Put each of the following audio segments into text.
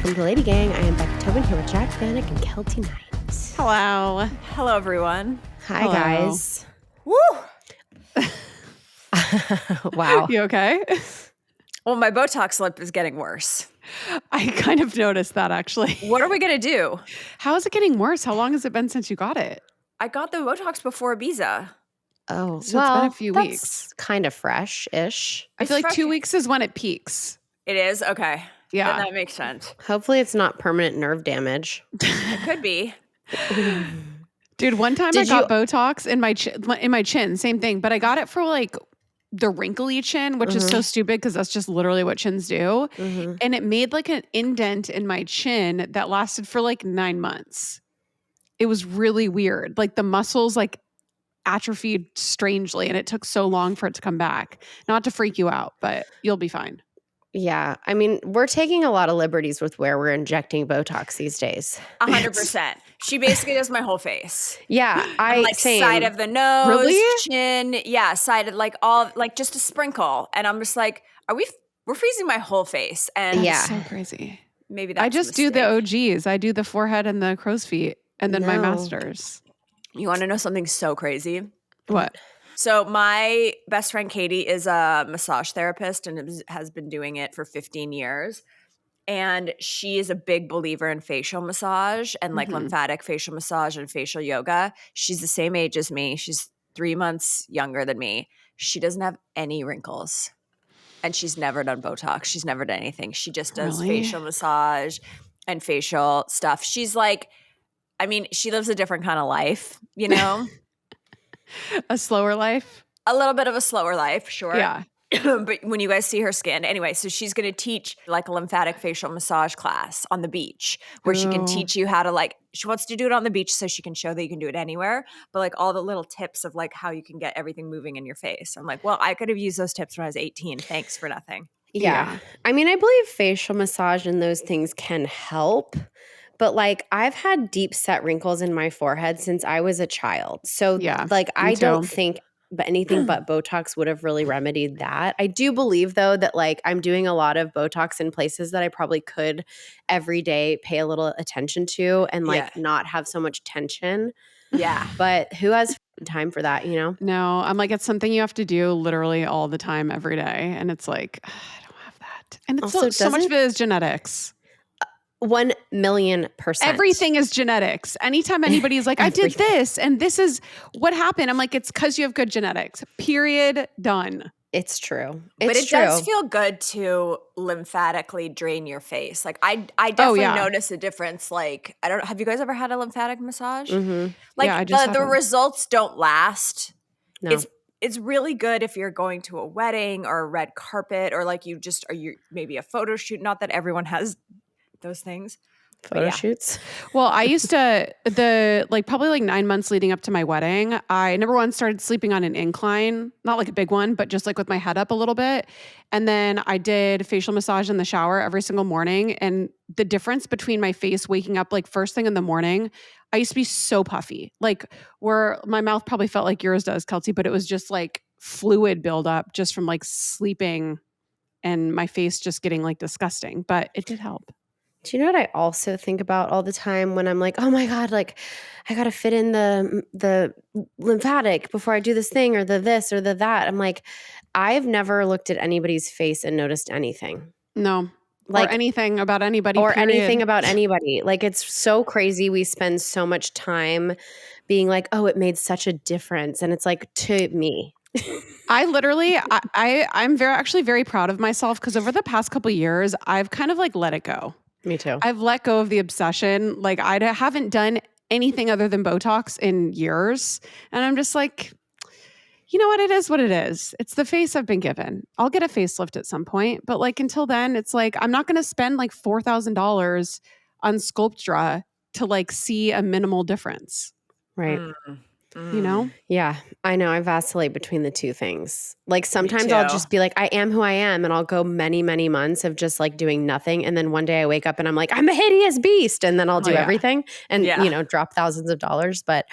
welcome to Lady Gang. I am Becca Tobin here with Jack Vanek and Keltie Knight. Hello. Hello, everyone. Hi, Hello. guys. Woo! Wow. You okay? Well, my Botox lip is getting worse. I kind of noticed that, actually. What are we going to do? How is it getting worse? How long has it been since you got it? I got the Botox before Ibiza. Oh, So well, it's been a few that's weeks. kind of fresh-ish. I feel It's like fresh. 2 weeks is when it peaks. It is? Okay. Yeah. Then that makes sense. Hopefully it's not permanent nerve damage. It could be. Dude, one time Did I got Botox in my chin. Same thing. But I got it for like the wrinkly chin, which is so stupid because that's just literally what chins do. And it made like an indent in my chin that lasted for like 9 months. It was really weird. Like the muscles like atrophied strangely and it took so long for it to come back. Not to freak you out, but you'll be fine. Yeah. I mean, we're taking a lot of liberties with where we're injecting Botox these days. 100%. She basically does my whole face. Yeah. Like side of the nose, Really? chin. Yeah, side of like all, like just a sprinkle. And I'm just like, we're freezing my whole face. And That's so crazy. maybe that's I just do the OGs. I do the forehead and the crow's feet and then my masters. You want to know something so crazy? What? So my best friend Katie is a massage therapist and has been doing it for 15 years. And she is a big believer in facial massage and like lymphatic facial massage and facial yoga. She's the same age as me. She's 3 months younger than me. She doesn't have any wrinkles. And she's never done Botox. She's never done anything. She just does facial massage and facial stuff. She's like, I mean, she lives a different kind of life, you know? A slower life? A little bit of a slower life, sure. Yeah. But when you guys see her skin, anyway, so she's going to teach like a lymphatic facial massage class on the beach where she can teach you how to like, she wants to do it on the beach so she can show that you can do it anywhere, but like all the little tips of like how you can get everything moving in your face. I'm like, well, I could have used those tips when I was 18. Thanks for nothing. Yeah. I mean, I believe facial massage and those things can help. But like I've had deep set wrinkles in my forehead since I was a child. So like I don't think anything but Botox would have really remedied that. I do believe though that like I'm doing a lot of Botox in places that I probably could every day pay a little attention to and like not have so much tension. Yeah. But who has time for that, you know? No, I'm like, it's something you have to do literally all the time, every day. And it's like, I don't have that. And it's Also, so much of it is genetics. 1,000,000%. Everything is genetics. Anytime anybody's like, I did this and this is what happened. I'm like, it's because you have good genetics. Period. Done. It's true. But it does feel good to lymphatically drain your face. Like I definitely notice a difference. Like, I don't know. Have you guys ever had a lymphatic massage? Like the results don't last. No. It's really good if you're going to a wedding or a red carpet or like you maybe a photo shoot. Not that everyone has those things. Photo shoots. Well, I used to probably like 9 months leading up to my wedding, I number one started sleeping on an incline, not like a big one, but just like with my head up a little bit. And then I did facial massage in the shower every single morning. And the difference between my face waking up like first thing in the morning, I used to be so puffy, like where my mouth probably felt like yours does, Keltie, but it was just like fluid buildup just from like sleeping and my face just getting like disgusting, but it did help. Do you know what I also think about all the time when I'm like, oh my God, like I got to fit in the lymphatic before I do this thing or the this or the that. I'm like, I've never looked at anybody's face and noticed anything. No. Like, or anything about anybody. Or period. anything about anybody. Like it's so crazy. We spend so much time being like, oh, it made such a difference. And it's like to me. I literally, I'm actually very proud of myself because over the past couple of years, I've kind of like let it go. Me too. I've let go of the obsession. Like I haven't done anything other than Botox in years. And I'm just like, you know what? It is what it is. It's the face I've been given. I'll get a facelift at some point. But like until then, it's like, I'm not going to spend like $4,000 on Sculptra to like see a minimal difference. Right. you know? Yeah, I know. I vacillate between the two things. Like sometimes too. I'll just be like, I am who I am. And I'll go many, many months of just like doing nothing. And then one day I wake up and I'm like, I'm a hideous beast. And then I'll do everything and, drop thousands of dollars. But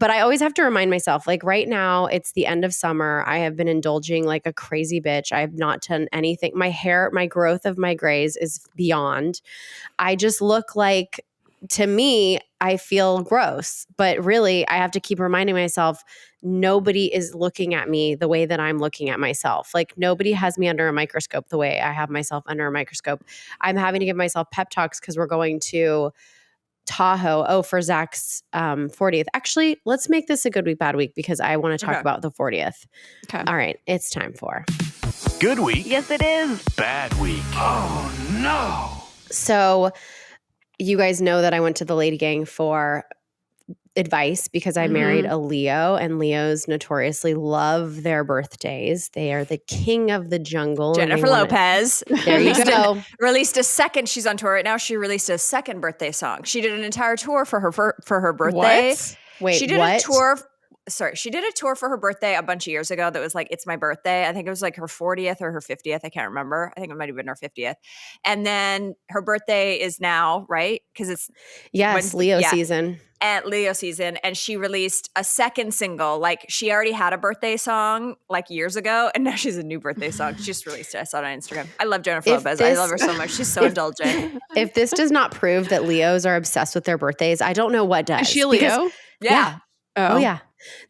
I always have to remind myself, like right now, it's the end of summer. I have been indulging like a crazy bitch. I have not done anything. My hair, my growth of my grays is beyond. I just look like, to me, I feel gross, but really I have to keep reminding myself, nobody is looking at me the way that I'm looking at myself. Like nobody has me under a microscope the way I have myself under a microscope. I'm having to give myself pep talks because we're going to Tahoe. For Zach's 40th. Actually, let's make this a good week, bad week, because I want to talk about the 40th. Okay. All right. It's time for Good week. Yes, it is. Bad week. Oh, no. So you guys know that I went to the Lady Gang for advice because I married a Leo, and Leos notoriously love their birthdays. They are the king of the jungle. Jennifer Lopez. There you go. Released a second. She's on tour right now. She released a second birthday song. She did an entire tour for her birthday. What? Wait, she did what? a tour. Sorry, she did a tour for her birthday a bunch of years ago that was like, it's my birthday. I think it was like her 40th or her 50th. I can't remember. I think it might have been her 50th. And then her birthday is now, right? Because it's Leo season. At Leo season. And she released a second single. Like she already had a birthday song like years ago, and now she's a new birthday song. She just released it. I saw it on Instagram. I love Jennifer Lopez. I love her so much. She's so indulgent. If this does not prove that Leos are obsessed with their birthdays, I don't know what does. Is she a Leo? Yeah. Oh yeah.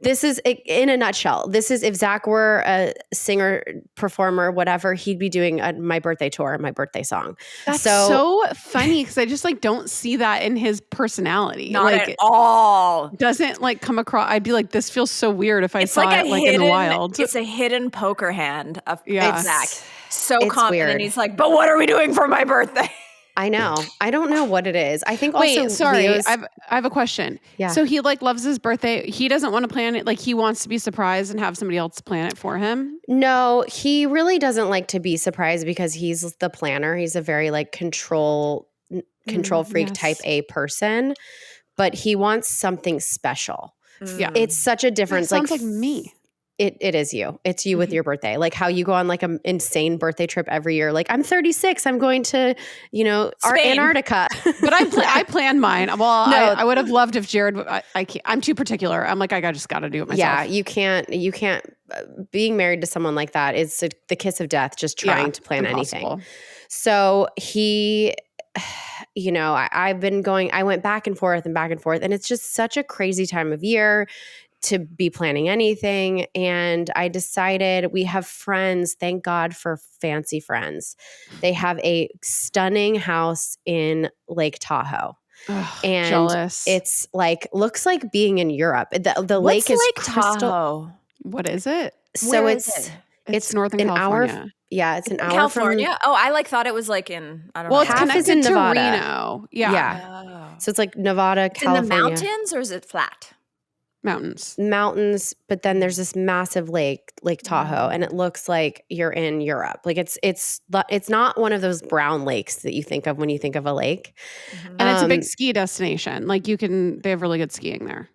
This is, in a nutshell, this is, if Zach were a singer, performer, whatever, he'd be doing my birthday tour, my birthday song. That's so funny because I just like don't see that in his personality. Not like, at all. Doesn't like come across. I'd be like, this feels so weird if I saw it like in the wild. It's a hidden poker hand of Zach. So it's confident. Weird. And he's like, but what are we doing for my birthday? I know. I don't know what it is. I think Wait, sorry. I have a question. Yeah. So he like loves his birthday. He doesn't want to plan it. Like he wants to be surprised and have somebody else plan it for him. No, he really doesn't like to be surprised because he's the planner. He's a very like control freak type A person, but he wants something special. Yeah. It's such a difference. Sounds like me. It is you. It's you with your birthday. Like how you go on like an insane birthday trip every year. Like I'm 36. I'm going to, Antarctica. But I plan mine. Well, no, I would have loved if Jared. I can't, I'm too particular. I'm like I just got to do it myself. Yeah, you can't. Being married to someone like that is the kiss of death. Just trying to plan anything. So he. I've been going. I went back and forth, and it's just such a crazy time of year to be planning anything. And I decided, we have friends, thank God for fancy friends. They have a stunning house in Lake Tahoe. Ugh, and jealous. It's like, looks like being in Europe. The lake is Lake crystal. Tahoe? What is it? So Where it's is it? It's Northern California. It's an hour California. from. I thought it was like in, I don't know. Well, it's half connected is in to Nevada. Reno. Yeah. Oh. So it's like Nevada, It's California. in the mountains, or is it flat? Mountains. But then there's this massive lake, Lake Tahoe, and it looks like you're in Europe. Like it's not one of those brown lakes that you think of when you think of a lake. Mm-hmm. And it's a big ski destination. Like they have really good skiing there.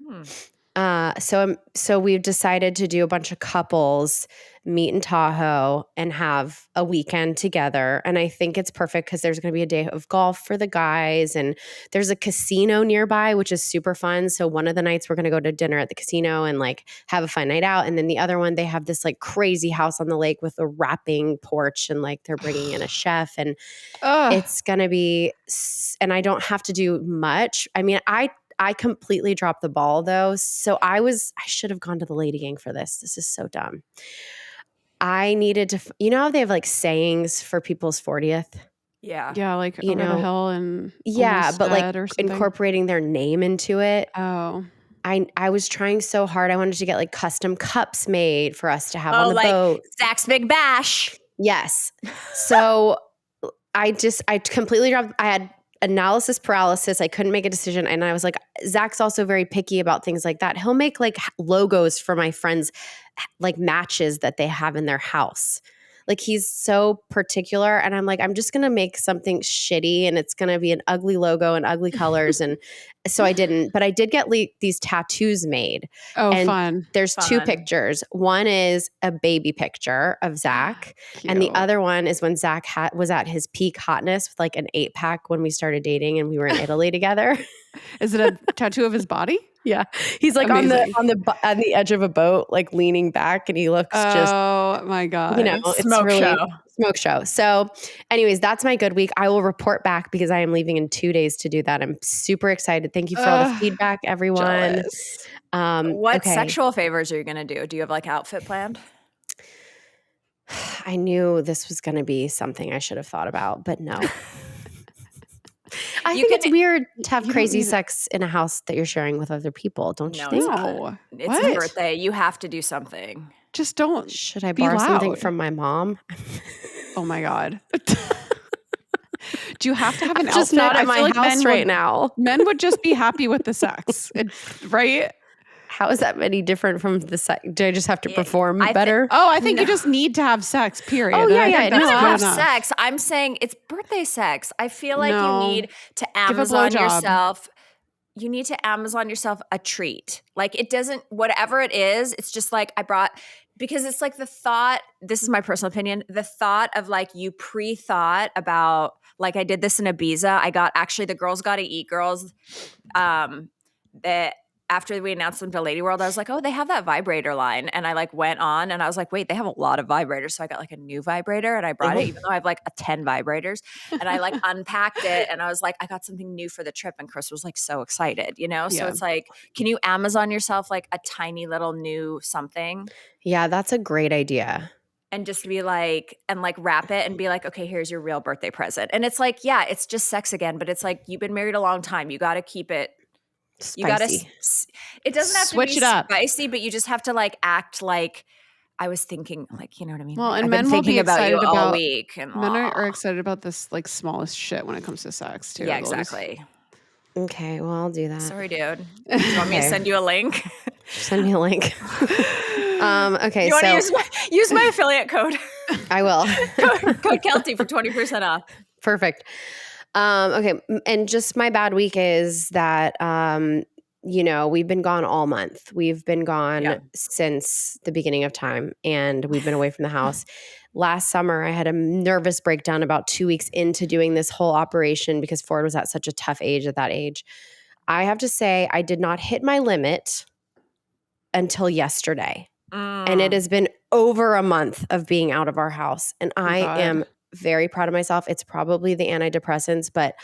So we've decided to do a bunch of couples meet in Tahoe and have a weekend together. And I think it's perfect because there's going to be a day of golf for the guys, and there's a casino nearby, which is super fun. So one of the nights we're going to go to dinner at the casino and like have a fun night out. And then the other one, they have this like crazy house on the lake with a wrapping porch, and like they're bringing in a chef, and it's going to be, and I don't have to do much. I mean, I completely dropped the ball though. So I should have gone to the Lady Gang for this. This is so dumb. I needed to, how they have like sayings for people's 40th? Yeah. Yeah, like over the hill and but like or incorporating their name into it. Oh. I was trying so hard. I wanted to get like custom cups made for us to have on the boat. Zach's Big Bash. Yes. So I completely dropped. I had analysis paralysis. I couldn't make a decision. And I was like, Zach's also very picky about things like that. He'll make like logos for my friends, like matches that they have in their house. Like he's so particular. And I'm like, I'm just going to make something shitty and it's going to be an ugly logo and ugly colors. And so I didn't, but I did get these tattoos made. Oh, and fun. There's two pictures. One is a baby picture of Zach. And the other one is when Zach was at his peak hotness with like an 8-pack when we started dating and we were in Italy together. Is it a tattoo of his body? Yeah. He's like on the edge of a boat, like leaning back, and he looks oh my God. It's smoke really show. Smoke show. So anyways, that's my good week. I will report back because I am leaving in 2 days to do that. I'm super excited. Thank you for all the feedback, everyone. What sexual favors are you going to do? Do you have like outfit planned? I knew this was going to be something I should have thought about, but no. I think it's weird to have crazy sex in a house that you're sharing with other people, don't you think? No, it's his birthday. You have to do something. Just don't. Should I borrow something from my mom? Oh my God. Do you have to have an outfit? Just not at my house right now. Men would just be happy with the sex, right? How is that any different from the sex? Do I just have to perform better? I think you just need to have sex, period. Oh, yeah, yeah. No, have sex. I'm saying it's birthday sex. I feel like you need to Amazon yourself. You need to Amazon yourself a treat. Like it doesn't, whatever it is, it's just like because it's like the thought, this is my personal opinion, the thought of like you pre-thought about, like I did this in Ibiza. The Girls Gotta Eat girls, that after we announced them to Lady World, I was like, oh, they have that vibrator line. And I like went on and I was like, wait, they have a lot of vibrators. So I got like a new vibrator and I brought it, even though I have like 10 vibrators. And I like unpacked it and I was like, I got something new for the trip. And Chris was like so excited, you know? So it's like, can you Amazon yourself like a tiny little new something? Yeah, that's a great idea. And just be like, and like wrap it and be like, okay, here's your real birthday present. And it's like, yeah, it's just sex again, but it's like, you've been married a long time. You got to keep it spicy. You gotta. It doesn't have Switch to be it up. spicy, but you just have to like act like I was thinking, like, you know what I mean? Well, and I've men been will thinking be about excited you all about week. And men are excited about this like smallest shit when it comes to sex too. Yeah, exactly. Okay, well, I'll do that. Sorry, dude. Do you want me to send you a link? Send me a link. Okay, you want to use my affiliate code? I will. Code Keltie for 20% off. Perfect. Okay, and just my bad week is that we've been gone all month. We've been gone since the beginning of time, and we've been away from the house. Last summer, I had a nervous breakdown about 2 weeks into doing this whole operation because Ford was at such a tough age at that age. I have to say, I did not hit my limit until yesterday. And it has been over a month of being out of our house. And I am very proud of myself. It's probably the antidepressants, but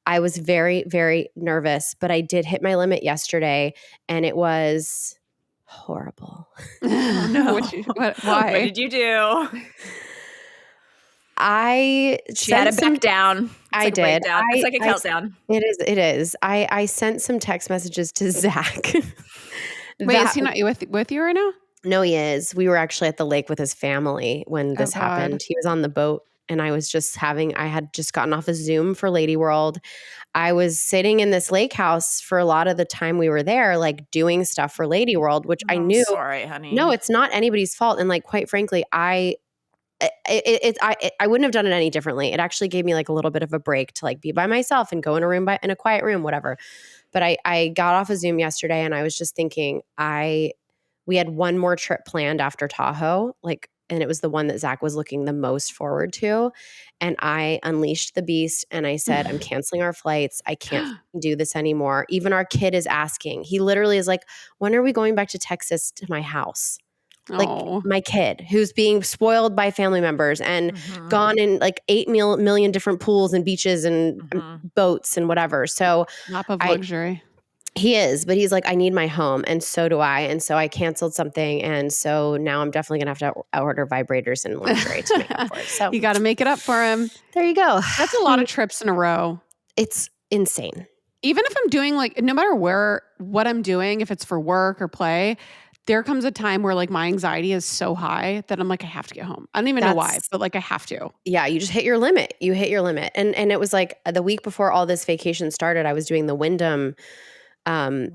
I was very, very nervous. But I did hit my limit yesterday, and it was horrible. Oh, no. Why? What did you do? She had a back down. I did. It's like a countdown. It is. I sent some text messages to Zach. Wait, is he not with you right now? No, he is. We were actually at the lake with his family when this happened. He was on the boat, and I had just gotten off a Zoom for Lady World. I was sitting in this lake house for a lot of the time we were there, like doing stuff for Lady World, which I knew. Sorry, honey. No, it's not anybody's fault. And like, quite frankly, I wouldn't have done it any differently. It actually gave me like a little bit of a break to like be by myself and go in a quiet room, whatever. But I got off a Zoom yesterday, and I was just thinking, we had one more trip planned after Tahoe, and it was the one that Zach was looking the most forward to. And I unleashed the beast, and I said, I'm canceling our flights. I can't do this anymore. Even our kid is asking. He literally is like, when are we going back to Texas to my house? Like my kid, who's being spoiled by family members and gone in like 8 million different pools and beaches and boats and whatever. So lap of luxury. He is, but he's like, I need my home, and so do I. And so I canceled something, and so now I'm definitely gonna have to order vibrators and lingerie to make up for it. So you got to make it up for him. There you go. That's a lot of trips in a row. It's insane. Even if I'm doing like, no matter what I'm doing, if it's for work or play, there comes a time where like my anxiety is so high that I'm like, I have to get home. I don't even know why, but like I have to. Yeah, you just hit your limit. You hit your limit. And it was like the week before all this vacation started, I was doing the Wyndham the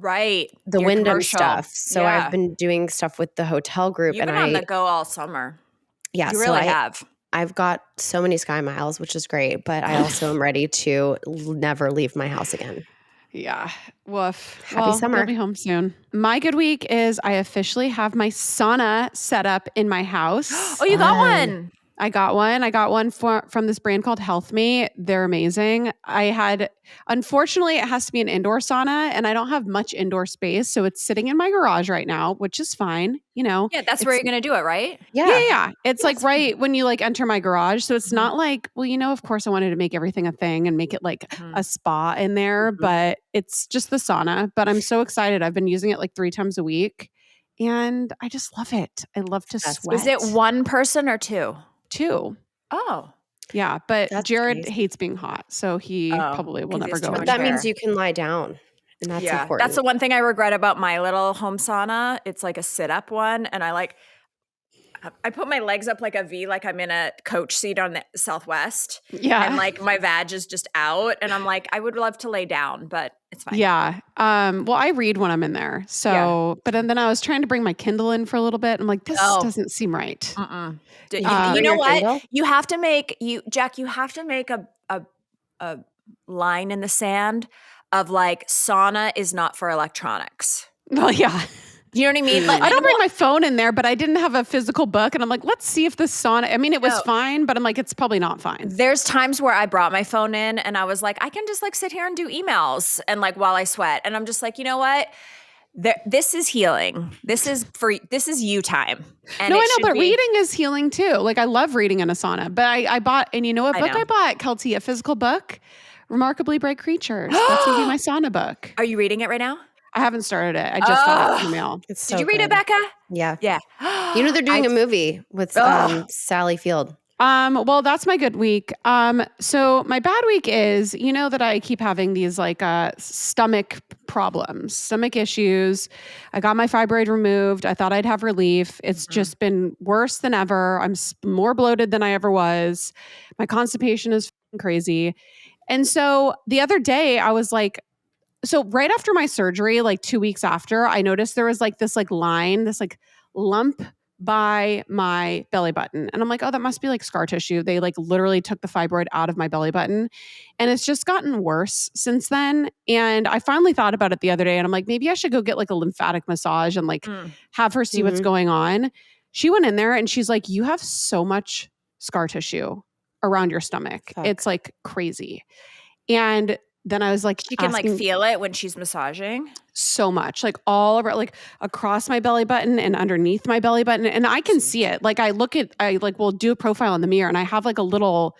Wyndham commercial stuff. So I've been doing stuff with the hotel group. You've been on the go all summer. Yeah. You really have. I've got so many sky miles, which is great, but I also am ready to never leave my house again. Yeah. Woof. Happy summer. You'll be home soon. My good week is I officially have my sauna set up in my house. Oh, you got one. I got one from this brand called Health Me. They're amazing. Unfortunately, it has to be an indoor sauna, and I don't have much indoor space, so it's sitting in my garage right now, which is fine. Yeah, that's where you're going to do it, right? Yeah. It's like right when you like enter my garage. So it's not like, of course I wanted to make everything a thing and make it like a spa in there, but it's just the sauna. But I'm so excited. I've been using it like 3 times a week and I just love it. I love to sweat. Is it one person or 2? 2. Oh. Yeah, but That's Jared crazy. hates being hot, so he probably will never go in. That means you can lie down, and that's important. That's the one thing I regret about my little home sauna. It's like a sit-up one, and I put my legs up like a V, like I'm in a coach seat on the Southwest. Yeah. And like my vag is just out, and I'm like, I would love to lay down, but it's fine. Yeah. Well, I read when I'm in there. So, but then I was trying to bring my Kindle in for a little bit. I'm like, this doesn't seem right. You know what? Kindle? You have to make Jack. You have to make a line in the sand of like sauna is not for electronics. Well, yeah. You know what I mean? Like, I don't bring my phone in there, but I didn't have a physical book. And I'm like, let's see if this sauna, I mean, it was fine, but I'm like, it's probably not fine. There's times where I brought my phone in and I was like, I can just like sit here and do emails and like while I sweat. And I'm just like, you know what? This is healing. This is you time. And no, I know, but reading is healing too. Like I love reading in a sauna, but I bought, and you know what book I bought, Keltie? A physical book, Remarkably Bright Creatures. That's going to be my sauna book. Are you reading it right now? I haven't started it. I just got it in the mail. Did you read it, Becca? Yeah. Yeah. They're doing a movie with Sally Field. Well, that's my good week. So my bad week is, that I keep having these like stomach problems, stomach issues. I got my fibroid removed. I thought I'd have relief. It's just been worse than ever. I'm more bloated than I ever was. My constipation is crazy. And so the other day I was like, so right after my surgery, like 2 weeks after, I noticed there was like this like line, this like lump by my belly button. And I'm like, oh, that must be like scar tissue. They like literally took the fibroid out of my belly button. And it's just gotten worse since then. And I finally thought about it the other day and I'm like, maybe I should go get like a lymphatic massage and like have her see what's going on. She went in there and she's like, you have so much scar tissue around your stomach. It's like crazy. And then I was like, she can like feel it when she's massaging so much, like all over, like across my belly button and underneath my belly button. And I can see it. Like I will do a profile in the mirror and I have like a little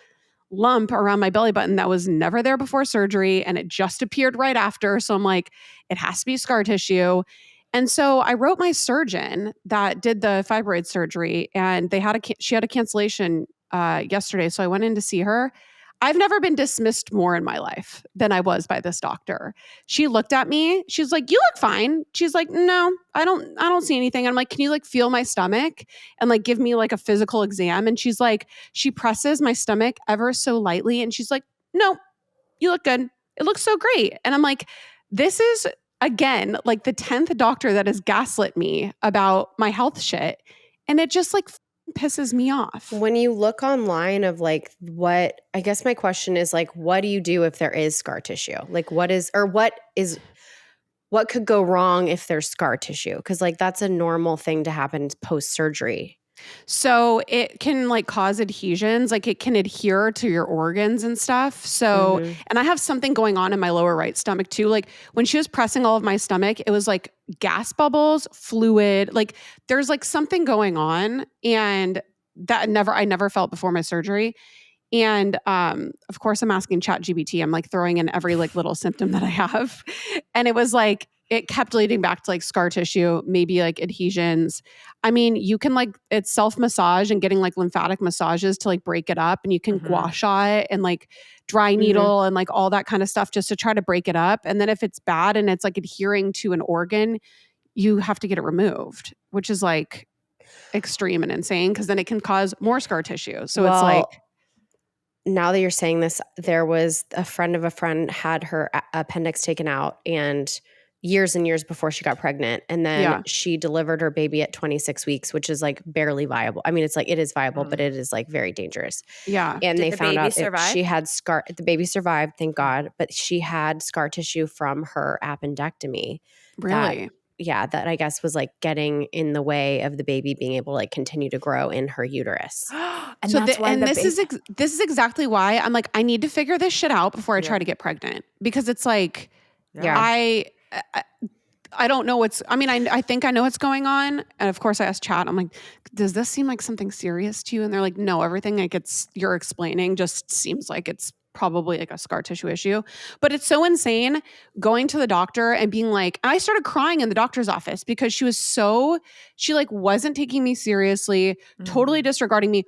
lump around my belly button that was never there before surgery. And it just appeared right after. So I'm like, it has to be scar tissue. And so I wrote my surgeon that did the fibroid surgery and she had a cancellation yesterday. So I went in to see her. I've never been dismissed more in my life than I was by this doctor. She looked at me. She's like, you look fine. She's like, no, I don't see anything. I'm like, can you like feel my stomach and like give me like a physical exam? And she's like, she presses my stomach ever so lightly. And she's like, no, you look good. It looks so great. And I'm like, this is again, like the 10th doctor that has gaslit me about my health shit. And it just like pisses me off. When you look online of like what, I guess my question is like, what do you do if there is scar tissue? Like what could go wrong if there's scar tissue? Because like that's a normal thing to happen post-surgery. So it can like cause adhesions, like it can adhere to your organs and stuff. So, and I have something going on in my lower right stomach too. Like when she was pressing all of my stomach, it was like gas bubbles, fluid, like there's like something going on and that I never felt before my surgery. And of course I'm asking ChatGPT. I'm like throwing in every like little symptom that I have. And it was like, it kept leading back to like scar tissue, maybe like adhesions. I mean, you can like, it's self-massage and getting like lymphatic massages to like break it up and you can gua sha it and like dry needle and like all that kind of stuff just to try to break it up. And then if it's bad and it's like adhering to an organ, you have to get it removed, which is like extreme and insane because then it can cause more scar tissue. So it's like, now that you're saying this, there was a friend of a friend had her appendix taken out and years and years before she got pregnant. And then she delivered her baby at 26 weeks, which is like barely viable. I mean, it's like, it is viable, but it is like very dangerous. Yeah. And Did they the found baby out survive? she had the baby survived, thank God, but she had scar tissue from her appendectomy. Really? That I guess was like getting in the way of the baby being able to like continue to grow in her uterus. And that's why this is exactly why I'm like, I need to figure this shit out before I try to get pregnant, because it's like, I don't know I think I know what's going on. And of course I asked Chad, I'm like, does this seem like something serious to you? And they're like, no, everything like you're explaining just seems like it's probably like a scar tissue issue. But it's so insane going to the doctor and being like, I started crying in the doctor's office because she like wasn't taking me seriously, totally disregarding me.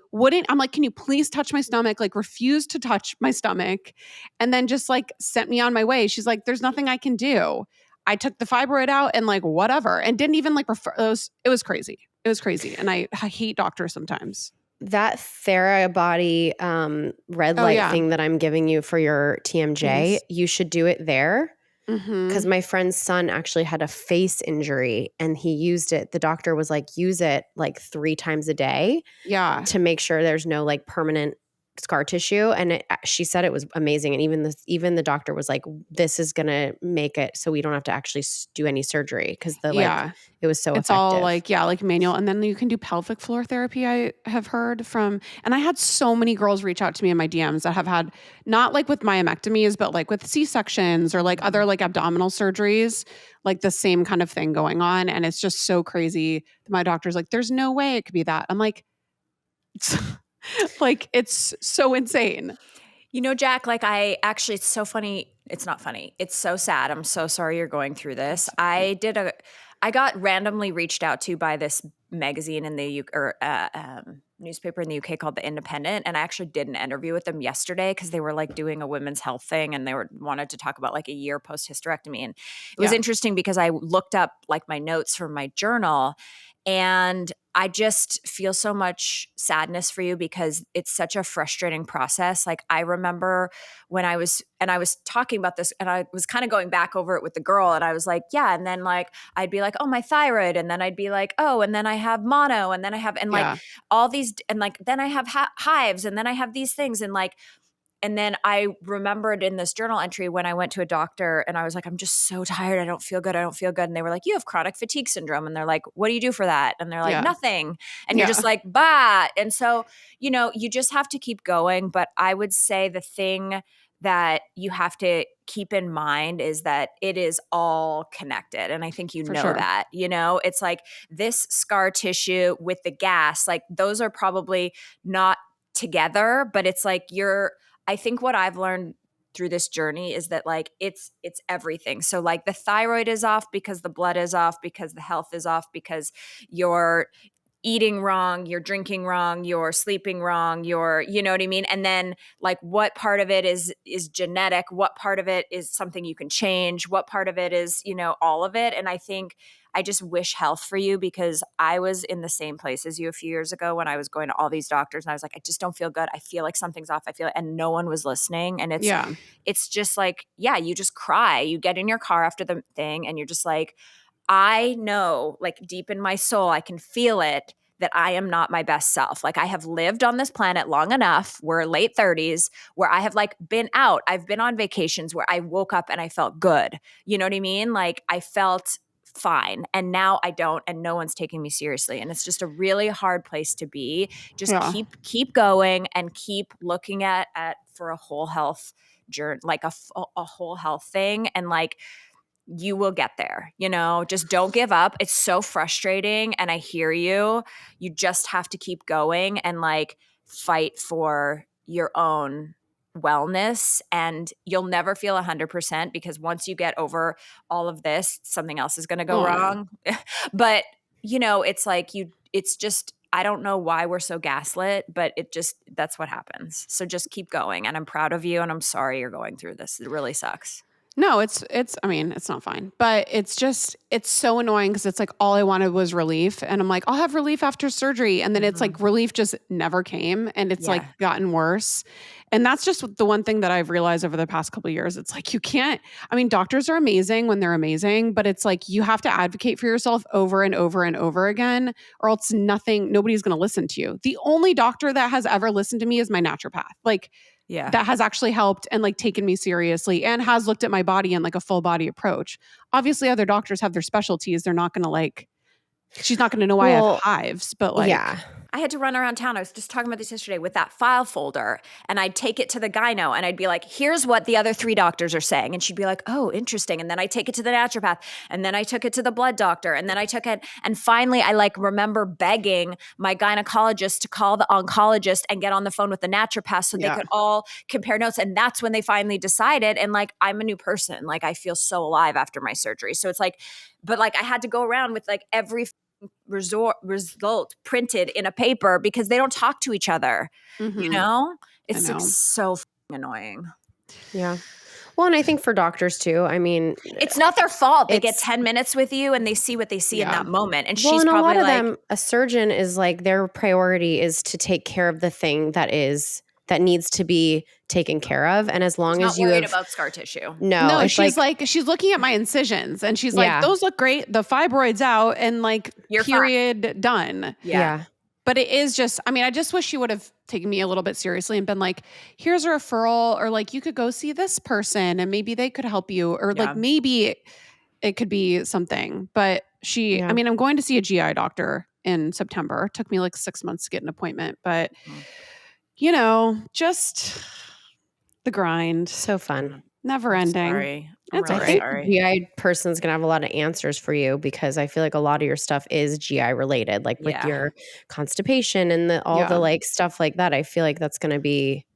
I'm like, can you please touch my stomach? Like refused to touch my stomach. And then just like sent me on my way. She's like, there's nothing I can do. I took the fibroid out and like whatever, and didn't even like refer. It was crazy. It was crazy. And I hate doctors sometimes. That Therabody red light thing that I'm giving you for your TMJ, you should do it there. Because my friend's son actually had a face injury and he used it. The doctor was like, use it like 3 times a day to make sure there's no like permanent scar tissue. And she said it was amazing. And even the doctor was like, this is going to make it so we don't have to actually do any surgery, because it was so it's effective. All like manual. And then you can do pelvic floor therapy, I have heard from. And I had so many girls reach out to me in my DMs that have had, not like with myomectomies, but like with C-sections or like other like abdominal surgeries, like the same kind of thing going on. And it's just so crazy. My doctor's like, there's no way it could be that. I'm like, like, it's so insane. You know, Jack, like it's so funny. It's not funny. It's so sad. I'm so sorry you're going through this. I got randomly reached out to by this magazine in the newspaper in the UK called The Independent. And I actually did an interview with them yesterday because they were like doing a women's health thing and they wanted to talk about like a year post hysterectomy. And it was interesting because I looked up like my notes from my journal, and I just feel so much sadness for you because it's such a frustrating process. Like I remember when I was talking about this and I was kind of going back over it with the girl, and I was like, yeah. And then like, I'd be like, oh, my thyroid. And then I'd be like, oh, and then I have mono. And then I have, and like all these, and like, then I have hives, and then I have these things. And like, and then I remembered in this journal entry when I went to a doctor and I was like, I'm just so tired. I don't feel good. And they were like, you have chronic fatigue syndrome. And they're like, what do you do for that? And they're like, nothing. And you're just like, bah. And so, you know, you just have to keep going. But I would say the thing that you have to keep in mind is that it is all connected. And I think you know that, you know, it's like this scar tissue with the gas, like those are probably not together, but it's like I think what I've learned through this journey is that like it's everything. So like the thyroid is off because the blood is off, because the health is off, because you're eating wrong, you're drinking wrong, you're sleeping wrong, you know what I mean? And then like what part of it is genetic, what part of it is something you can change, what part of it is, you know, all of it. And I think I just wish health for you because I was in the same place as you a few years ago when I was going to all these doctors and I was like, I just don't feel good. I feel like something's off. And no one was listening. And it's just like, you just cry. You get in your car after the thing and you're just like, I know, like deep in my soul, I can feel it that I am not my best self. Like I have lived on this planet long enough, we're late 30s, where I have like been out. I've been on vacations where I woke up and I felt good. You know what I mean? Like I felt fine. And now I don't, and no one's taking me seriously. And it's just a really hard place to be. Just keep going and keep looking at for a whole health journey, like a whole health thing. And like, you will get there, you know, just don't give up. It's so frustrating. And I hear you. You just have to keep going and like fight for your own wellness, and you'll never feel 100% because once you get over all of this, something else is going to go wrong. But you know, it's like it's just, I don't know why we're so gaslit, but that's what happens. So just keep going. And I'm proud of you. And I'm sorry you're going through this. It really sucks. No, I mean, it's not fine, but it's so annoying because it's like all I wanted was relief. And I'm like, I'll have relief after surgery. And then it's like relief just never came and it's like gotten worse. And that's just the one thing that I've realized over the past couple of years. It's like, I mean, doctors are amazing when they're amazing, but it's like, you have to advocate for yourself over and over and over again, or else nobody's going to listen to you. The only doctor that has ever listened to me is my naturopath. Like, that has actually helped and like taken me seriously and has looked at my body in like a full body approach. Obviously, other doctors have their specialties. They're not going to she's not going to know why I have hives, but like. Yeah. I had to run around town. I was just talking about this yesterday with that file folder, and I'd take it to the gyno and I'd be like, here's what the other 3 doctors are saying. And she'd be like, oh, interesting. And then I take it to the naturopath, and then I took it to the blood doctor, and then I took it. And finally, I like remember begging my gynecologist to call the oncologist and get on the phone with the naturopath so they could all compare notes. And that's when they finally decided. And like, I'm a new person. Like, I feel so alive after my surgery. So it's like, but like I had to go around with like every result printed in a paper because they don't talk to each other. You know, it's like so annoying. Yeah. Well, and I think for doctors too, I mean, it's not their fault. They get 10 minutes with you and they see what they see in that moment. And she's and probably a lot of like, them, a surgeon is like, their priority is to take care of the thing that needs to be taken care of. And as long as you worried about scar tissue. No, she's she's looking at my incisions and she's like, those look great. The fibroid's out and like period done. Yeah. But it is just, I mean, I just wish she would have taken me a little bit seriously and been like, here's a referral, or like, you could go see this person and maybe they could help you, or like maybe it could be something. But I mean, I'm going to see a GI doctor in September. It took me like 6 months to get an appointment, but you know, just the grind. So fun. Never ending. Sorry. It's I think the GI person's going to have a lot of answers for you because I feel like a lot of your stuff is GI related, like with your constipation and all the like stuff like that. I feel like that's going to be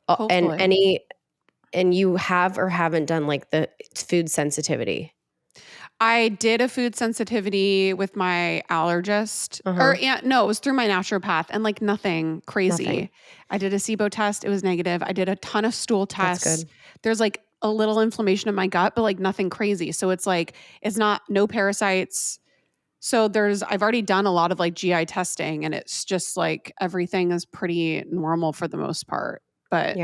and you have or haven't done like the food sensitivity. I did a food sensitivity with my allergist, no, it was through my naturopath, and like nothing crazy. I did a SIBO test. It was negative. I did a ton of stool tests. That's good. There's like a little inflammation in my gut, but like nothing crazy. So it's like, it's not, no parasites. So I've already done a lot of like GI testing, and it's just like everything is pretty normal for the most part, but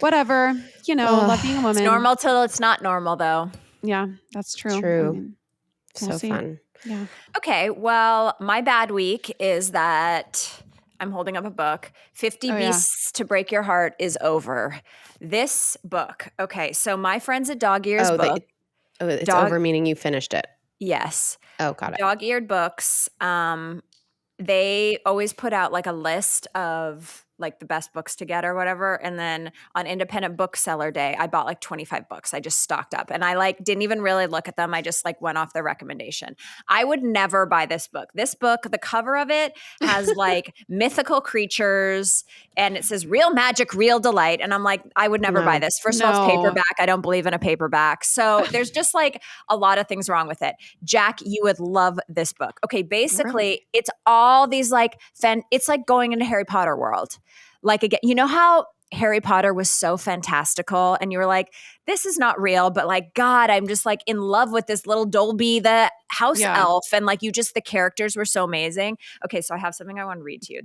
whatever, you know, love being a woman. It's normal till it's not normal though. Yeah, that's true. True. I mean, so fun. Yeah. Okay. Well, my bad week is that I'm holding up a book. 50 Beasts to Break Your Heart is over. This book. Okay. So my friend's a dog ears book. It's over meaning you finished it. Yes. Oh, got it. Dog-eared books. They always put out like a list of like the best books to get or whatever. And then on Independent Bookseller Day, I bought like 25 books. I just stocked up and I like didn't even really look at them. I just like went off their recommendation. I would never buy this book. This book, the cover of it has like mythical creatures and it says real magic, real delight. And I'm like, I would never buy this. First of all, it's paperback. I don't believe in a paperback. So there's just like a lot of things wrong with it. Jack, you would love this book. Okay. Basically it's all these like, it's like going into Harry Potter world. Like, again, you know how Harry Potter was so fantastical and you were like, this is not real, but like, God, I'm just like in love with this little Dolby, the house elf. And like, the characters were so amazing. Okay. So I have something I want to read to you.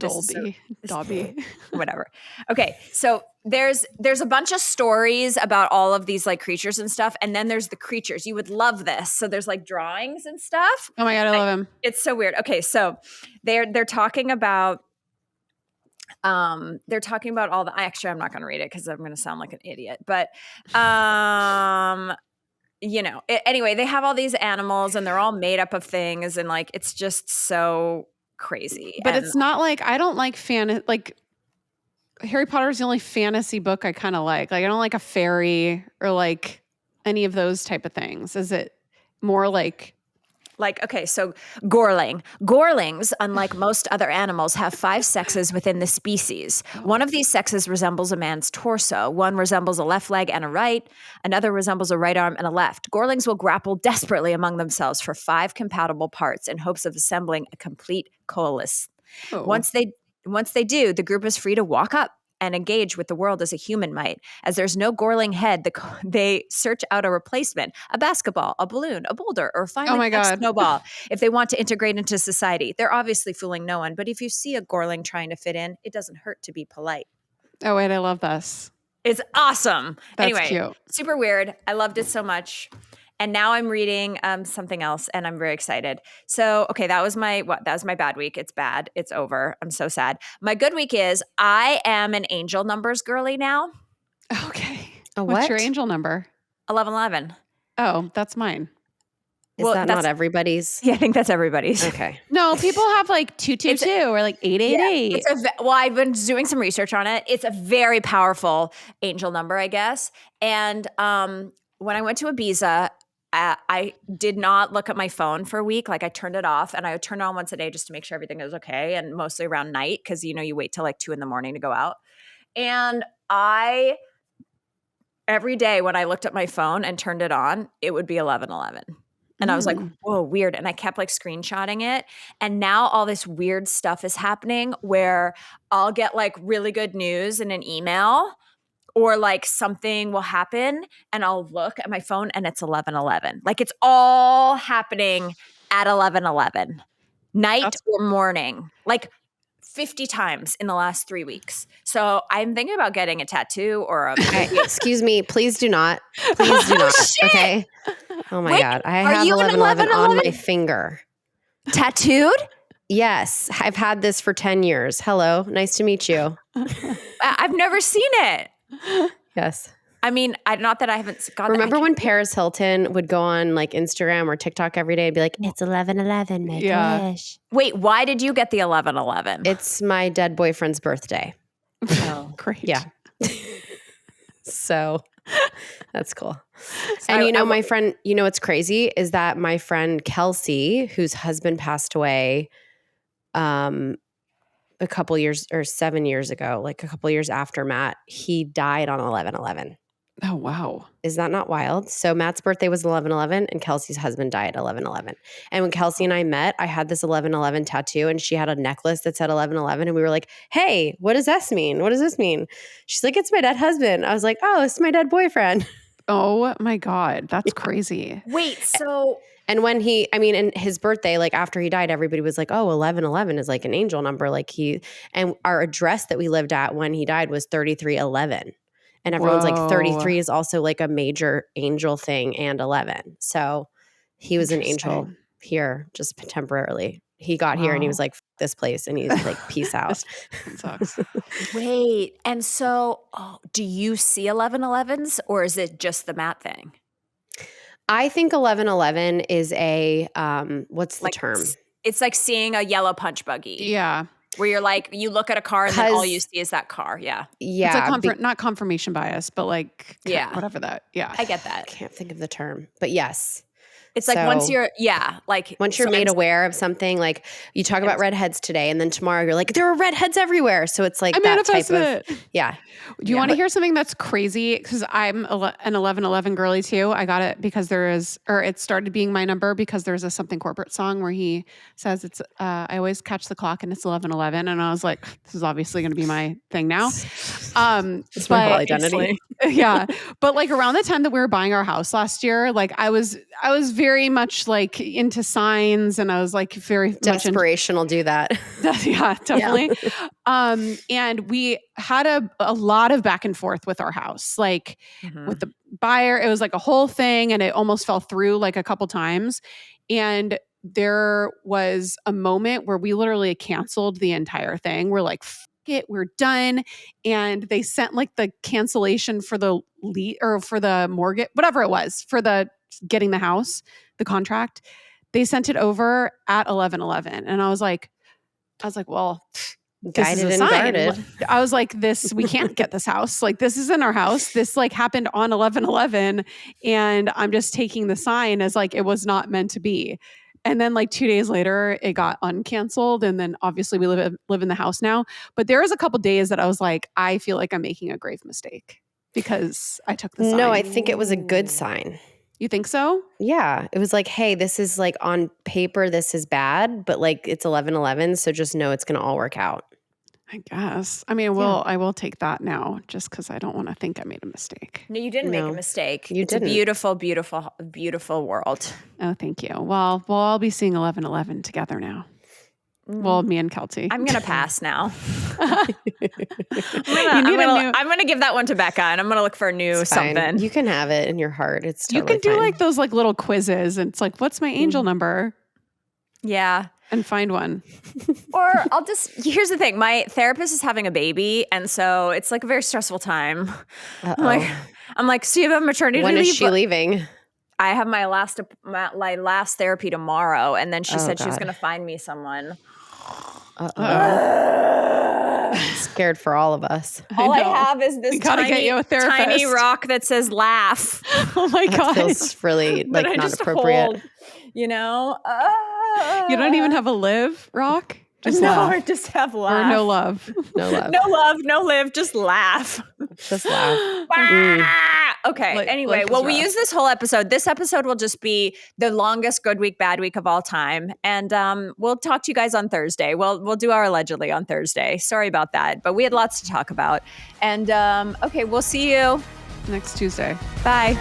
Dobby. Whatever. Okay. So there's a bunch of stories about all of these like creatures and stuff. And then there's the creatures. You would love this. So there's like drawings and stuff. Oh my God. I love him. It's so weird. Okay. So they're talking about all the, actually, I'm not going to read it because I'm going to sound like an idiot, but, you know, anyway, they have all these animals and they're all made up of things. And like, it's just so crazy. But it's not like, I don't like like Harry Potter is the only fantasy book I kind of like. Like, I don't like a fairy or like any of those type of things. Is it more like, okay, so Gorling. Gorlings, unlike most other animals, have 5 sexes within the species. One of these sexes resembles a man's torso. One resembles a left leg and a right. Another resembles a right arm and a left. Gorlings will grapple desperately among themselves for 5 compatible parts in hopes of assembling a complete coalesce. Once they do, the group is free to walk up and engage with the world as a human might. As there's no Gorling head, they search out a replacement, a basketball, a balloon, a boulder, or finally a snowball if they want to integrate into society. They're obviously fooling no one, but if you see a Gorling trying to fit in, it doesn't hurt to be polite. Oh, wait, I love this. It's awesome. That's anyway, cute. Super weird. I loved it so much. And now I'm reading something else, and I'm very excited. So, okay, that was my bad week. It's bad. It's over. I'm so sad. My good week is I am an angel numbers girly now. Okay. What's your angel number? 1111. Oh, that's mine. Is that not everybody's? Yeah, I think that's everybody's. Okay. No, people have like 222 or like 888. Well, I've been doing some research on it. It's a very powerful angel number, I guess. And when I went to Ibiza, I did not look at my phone for a week. Like I turned it off, and I would turn it on once a day just to make sure everything was okay, and mostly around night because, you wait till like 2 a.m. to go out. And every day when I looked at my phone and turned it on, it would be 11:11. And I was like, whoa, weird. And I kept like screenshotting it. And now all this weird stuff is happening where I'll get like really good news in an email, or like something will happen and I'll look at my phone and it's 11:11. Like it's all happening at 11:11, night or morning, like 50 times in the last 3 weeks. So I'm thinking about getting a tattoo or a excuse me, please do not. Please do not. Shit. Okay. Oh my God. I have 11:11 on my finger. Tattooed? Yes. I've had this for 10 years. Hello. Nice to meet you. I've never seen it. Yes. I mean, not that I haven't got. Remember when Paris Hilton would go on like Instagram or TikTok every day and be like, "It's 11:11, make a wish." Wait, why did you get the 11:11? It's my dead boyfriend's birthday. Oh, great. Yeah. So that's cool. And my friend, what's crazy is that my friend Keltie, whose husband passed away a couple years or 7 years ago, like a couple years after Matt, he died on 11:11. Oh, wow. Is that not wild? So Matt's birthday was 11:11 and Kelsey's husband died 11:11. And when Keltie and I met, I had this 11:11 tattoo and she had a necklace that said 11:11 and we were like, "Hey, what does this mean? What does this mean?" She's like, "It's my dead husband." I was like, "Oh, it's my dead boyfriend." Oh my God. That's crazy. Wait, so... And when in his birthday, like after he died, everybody was like, "Oh, 11:11 is like an angel number." And our address that we lived at when he died was 3311. And everyone's like 33 is also like a major angel thing, and 11. So he was an angel here just temporarily. He got here and he was like, "F this place." And he's like, "Peace out." This sucks. Wait, and so do you see 11:11s or is it just the Matt thing? I think 11:11 is a, what's the term? It's like seeing a yellow punch buggy. Yeah. Where you're like, you look at a car and then all you see is that car. Yeah. Yeah. It's like not confirmation bias, but like, whatever that. Yeah. I get that. I can't think of the term, but yes. It's like once you're made aware of something, like you talk about redheads today and then tomorrow you're like, there are redheads everywhere. So it's like that type of, yeah. Do you want to hear something that's crazy? Because I'm an 11:11 girly too. I got it because it started being my number because there's a Something Corporate song where he says I always catch the clock and it's 11:11. And I was like, this is obviously going to be my thing now. It's my whole identity. Yeah. But like around the time that we were buying our house last year, like I was very much like into signs and I was like very desperation will do that. Yeah, definitely. Yeah. And we had a lot of back and forth with our house, like with the buyer, it was like a whole thing and it almost fell through like a couple times. And there was a moment where we literally canceled the entire thing. We're like, it, we're done. And they sent like the cancellation for the or for the mortgage, whatever it was, for the getting the house, the contract. They sent it over at 11:11. And I was like, well, guided and guarded. I was like, we can't get this house. Like, this isn't our house. This like happened on 11:11. And I'm just taking the sign as like, it was not meant to be. And then like 2 days later, it got uncanceled. And then obviously we live in the house now. But there was a couple days that I was like, I feel like I'm making a grave mistake because I took the sign. No, I think it was a good sign. You think so? Yeah. It was like, hey, this is like on paper, this is bad, but like it's 11:11. So just know it's going to all work out. I guess. I mean, I will take that now just because I don't want to think I made a mistake. No, you didn't make a mistake. It's didn't. a beautiful, beautiful, beautiful world. Oh, thank you. Well, we'll all be seeing 11/11 together now. Well, me and Keltie. I'm going to pass now. I'm going to give that one to Becca, and I'm going to look for a new something. You can have it in your heart. It's totally You can do fine. like those like little quizzes. And it's like, what's my angel number? Yeah. And find one. Or here's the thing. My therapist is having a baby. And so it's like a very stressful time. I'm like, so you have a maternity leave? When is she leaving? I have my last therapy tomorrow. And then she said she was going to find me someone. Scared for all of us. All I have is this tiny rock that says laugh. Oh my God. That feels really like not appropriate. Hold, you know? You don't even have a live rock? Just laugh. I just have laugh. Or no love. No love. No love, no live, just laugh. Just laugh. Okay. Anyway, we use this whole episode. This episode will just be the longest good week, bad week of all time. And we'll talk to you guys on Thursday. We'll do our allegedly on Thursday. Sorry about that. But we had lots to talk about. And okay, we'll see you next Tuesday. Bye.